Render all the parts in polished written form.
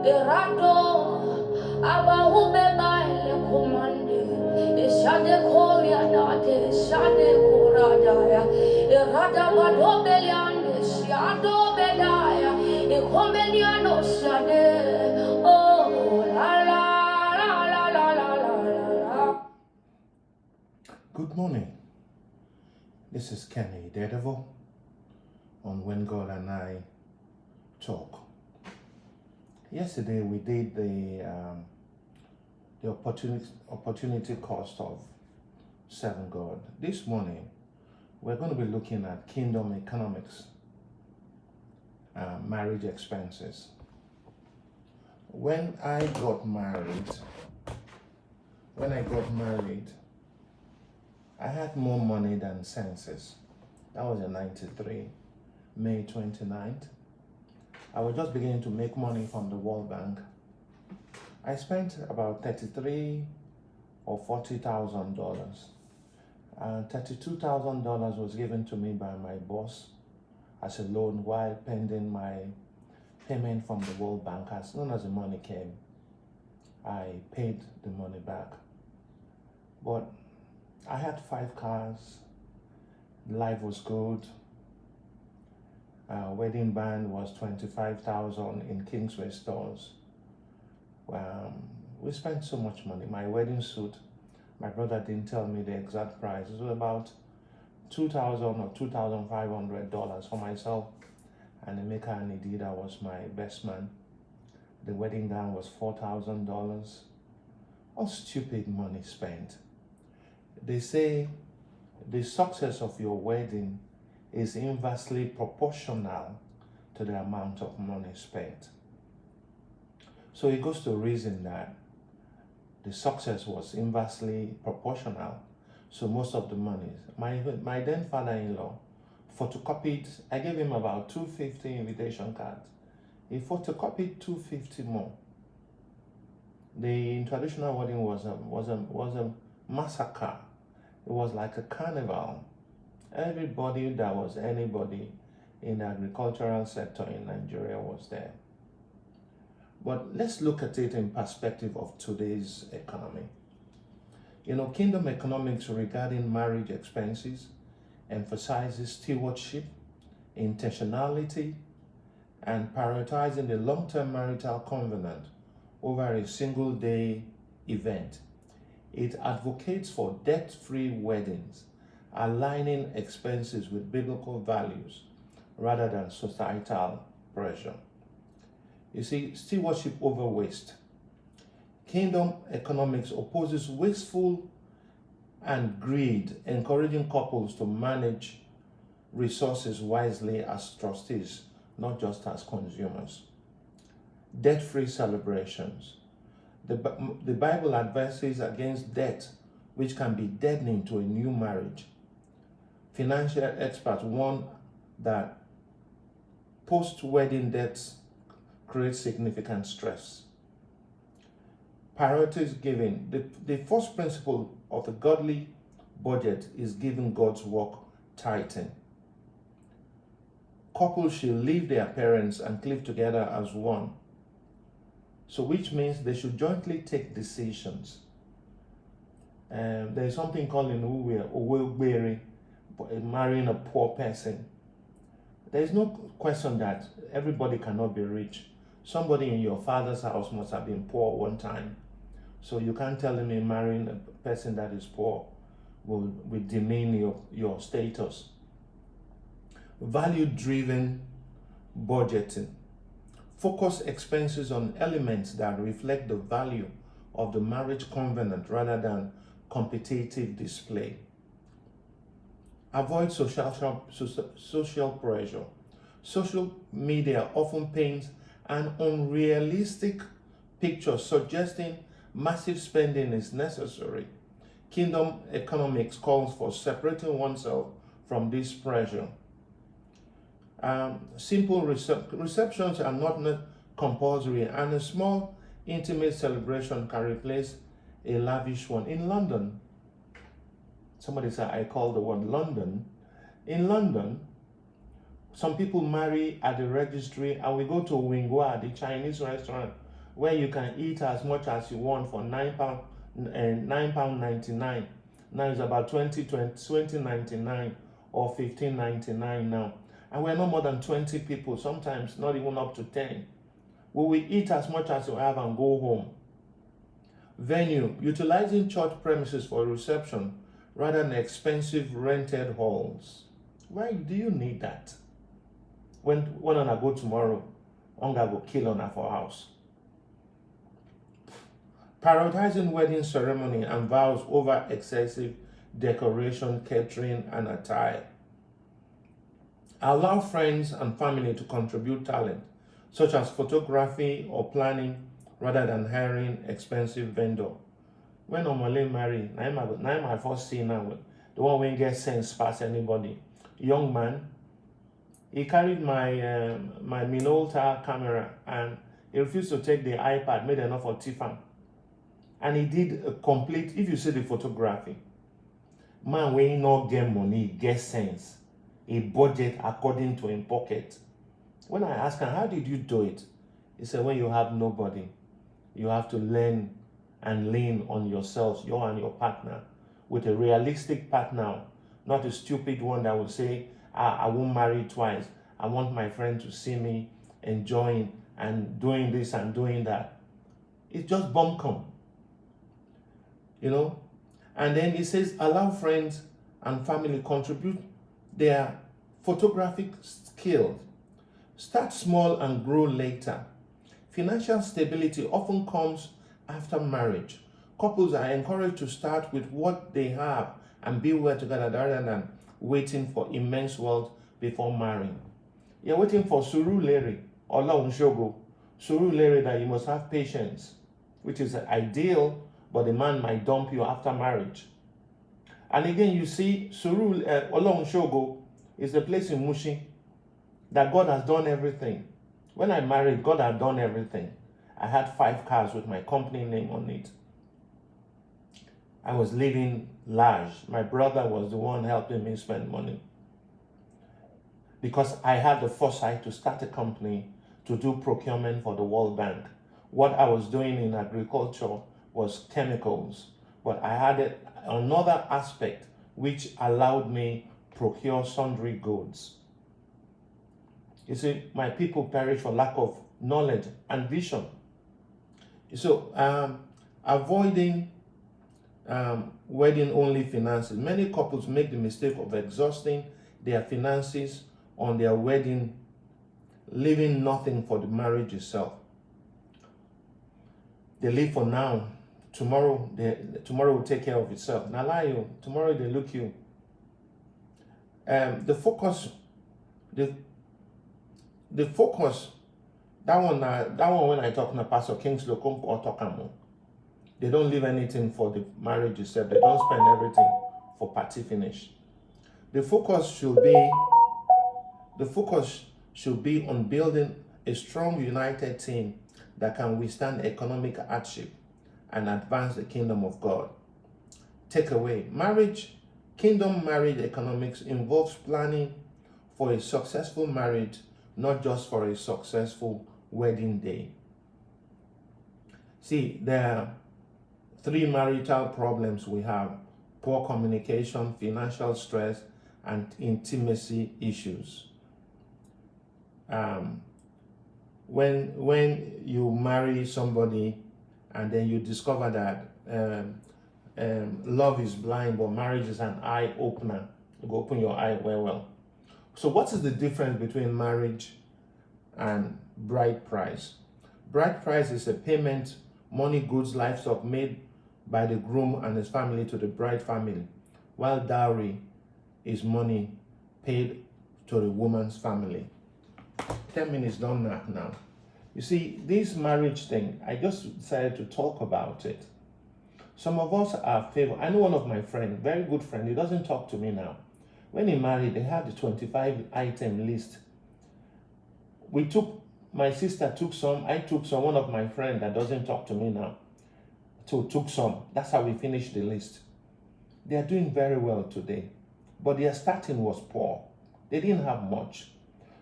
Irado, Abahube Baile Commande, Ishade Korea Date, Shade Koradaya, Irada Badobeliande, Shiado Bedaya, Ecomeliano Shade, oh la la la la la la la la. Good morning. This is Kenny Idedevbo on When God and I Talk. Yesterday we did the opportunity cost of serving God. This morning we're going to be looking at kingdom economics, marriage expenses. When I got married, I had more money than senses. That was in 93, May 29th. I was just beginning to make money from the World Bank. I spent about $33,000 or $40,000. $32,000 was given to me by my boss as a loan while pending my payment from the World Bank. As soon as the money came, I paid the money back. But I had 5 cars, life was good. Wedding band was $25,000 in Kingsway stores. We spent so much money. My wedding suit, my brother didn't tell me the exact price. It was about $2,000 or $2,500 for myself. And Emeka and Idida was my best man. The wedding gown was $4,000. All stupid money spent. They say the success of your wedding is inversely proportional to the amount of money spent. So it goes to reason that the success was inversely proportional. So most of the money, my then father-in-law photocopied, I gave him about 250 invitation cards. He photocopied 250 more. The traditional wedding was a massacre. It was like a carnival. Everybody that was anybody in the agricultural sector in Nigeria was there. But let's look at it in perspective of today's economy. Kingdom economics regarding marriage expenses emphasizes stewardship, intentionality, and prioritizing the long-term marital covenant over a single-day event. It advocates for debt-free weddings, aligning expenses with biblical values rather than societal pressure. You see, stewardship over waste. Kingdom economics opposes wasteful and greed, encouraging couples to manage resources wisely as trustees, not just as consumers. Debt-free celebrations. The Bible advises against debt, which can be deadening to a new marriage. Financial experts warn that post-wedding debts create significant stress. Priorities giving. The first principle of a godly budget is giving God's work tithing. Couples should leave their parents and live together as one. So which means they should jointly take decisions. There is something called in Uwe, marrying a poor person. There is no question that everybody cannot be rich. Somebody in your father's house must have been poor one time. So you can't tell me marrying a person that is poor will demean your status. Value-driven budgeting. Focus expenses on elements that reflect the value of the marriage covenant rather than competitive display. Avoid social pressure. Social media often paints an unrealistic picture suggesting massive spending is necessary. Kingdom economics calls for separating oneself from this pressure. Simple receptions are not compulsory, and a small intimate celebration can replace a lavish one. In London, somebody said I call the word London. In London, some people marry at the registry, and we go to Wingwa, the Chinese restaurant. where you can eat as much as you want for £9 and £9.99. Now it's about 20.99 or 15.99 now. And we're not more than 20 people, sometimes not even up to 10. We will eat as much as you have and go home. Venue, utilizing church premises for reception rather than expensive rented halls. Why do you need that? When I go tomorrow, I'm gonna go kill on for house. Prioritizing wedding ceremony and vows over excessive decoration, catering, and attire. Allow friends and family to contribute talent, such as photography or planning, rather than hiring expensive vendor. When normally marry, now my first scene now, the one when get sense past anybody. Young man, he carried my my Minolta camera and he refused to take the iPad, made enough for Tiffany. And he did a complete, if you see the photography, man when he not get money, get sense. He budget according to his pocket. When I asked him, how did you do it? He said, when you have nobody, you have to learn and lean on yourselves, you and your partner, with a realistic partner, not a stupid one that will say, I won't marry twice. I want my friend to see me enjoying and doing this and doing that. It's just buncombe, you know. And then he says, allow friends and family contribute their photographic skills. Start small and grow later. Financial stability often comes after marriage. Couples are encouraged to start with what they have and build well together rather than waiting for immense wealth before marrying. You're waiting for Surulere or Launchogo. Surulere that you must have patience, which is ideal, but the man might dump you after marriage. And again, you see, Olaunchogo is the place in Mushi that God has done everything. When I married, God had done everything. I had 5 cars with my company name on it. I was living large. My brother was the one helping me spend money. Because I had the foresight to start a company to do procurement for the World Bank. What I was doing in agriculture was chemicals, but I had another aspect which allowed me procure sundry goods. You see, my people perish for lack of knowledge and vision. So, avoiding wedding-only finances. Many couples make the mistake of exhausting their finances on their wedding, leaving nothing for the marriage itself. They live for now. Tomorrow will take care of itself. Now lie you. Tomorrow they look you. The focus. That one when I talk to Pastor Kingsley or Tokamo, they don't leave anything for the marriage itself. They don't spend everything for party finish. The focus should be on building a strong, united team that can withstand economic hardship and advance the kingdom of God. Takeaway: kingdom marriage economics involves planning for a successful marriage, not just for a successful wedding day. See, there are 3 marital problems we have: poor communication, financial stress, and intimacy issues. When you marry somebody and then you discover that love is blind, but marriage is an eye opener, you go open your eye well. So what is the difference between marriage and bride price? Bride price is a payment, money, goods, livestock made by the groom and his family to the bride family, while dowry is money paid to the woman's family. 10 minutes done now. You see, this marriage thing, I just decided to talk about it. Some of us are favored. I know one of my friends, very good friend, he doesn't talk to me now. When he married, they had the 25 item list. My sister took some, I took some, one of my friends that doesn't talk to me now, took some. That's how we finished the list. They are doing very well today, but their starting was poor. They didn't have much.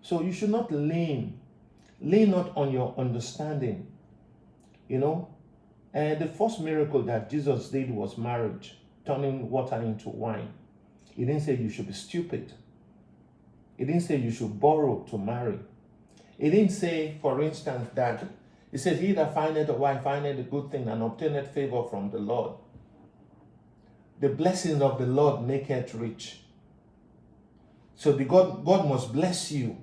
So you should not lean not on your understanding. You know, and the first miracle that Jesus did was marriage, turning water into wine. He didn't say you should be stupid. He didn't say you should borrow to marry. He didn't say, for instance, that he said, he that findeth a wife findeth a good thing and obtaineth favor from the Lord. The blessings of the Lord maketh rich. So God must bless you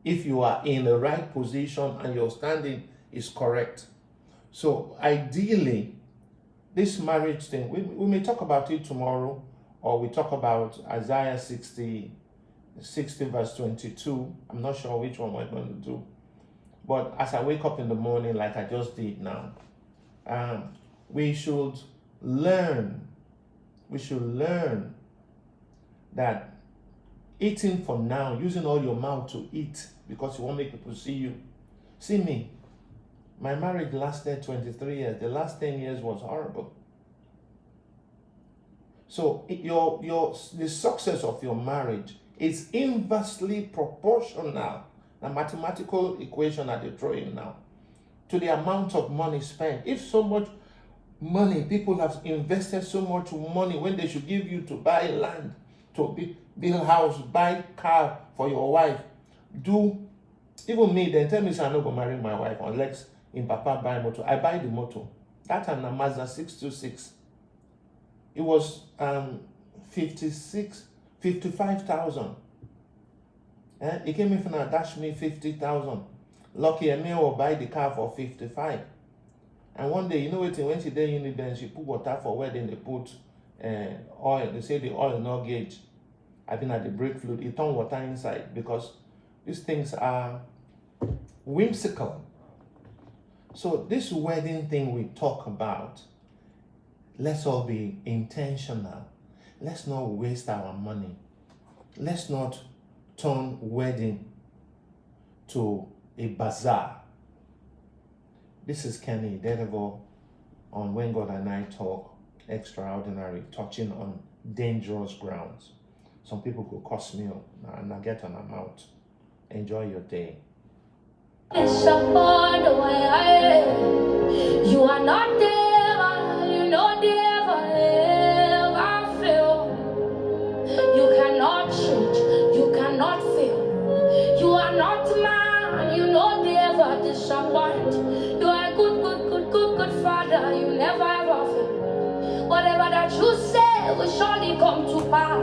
if you are in the right position and your standing is correct. So ideally, this marriage thing, we may talk about it tomorrow, or we talk about Isaiah 60 verse 22. I'm not sure which one we're going to do. But as I wake up in the morning, like I just did now, we should learn that eating for now, using all your mouth to eat because you won't make people see you. See me, my marriage lasted 23 years. The last 10 years was horrible. So the success of your marriage is inversely proportional, a mathematical equation that they throw in now, to the amount of money spent. If so much money, people have invested so much money when they should give you to buy land, to build house, buy car for your wife, even me, they tell me I'm not going to marry my wife unless in Papa buy motor. I buy the motor. That time a Mazda 626. It was 55,000. He came in and dashed me 50,000. Lucky I will buy the car for 55. And one day, you know what, when she did Uniben, she put water for wedding, they put oil. They say the oil no gauge. I've been at the brake fluid. It turned water inside because these things are whimsical. So this wedding thing we talk about, let's all be intentional. Let's not waste our money. Let's not turn wedding to a bazaar. This is Kenny Idedevbo on When God and I Talk Extraordinary, touching on dangerous grounds. Some people could cuss me up and I get on a mouth. Enjoy your day. You are not there, you know never ever fail. You cannot change, you cannot fail. You are not man, you know never disappoint. You are a good father, you never ever fail. Whatever that you say will surely come to pass.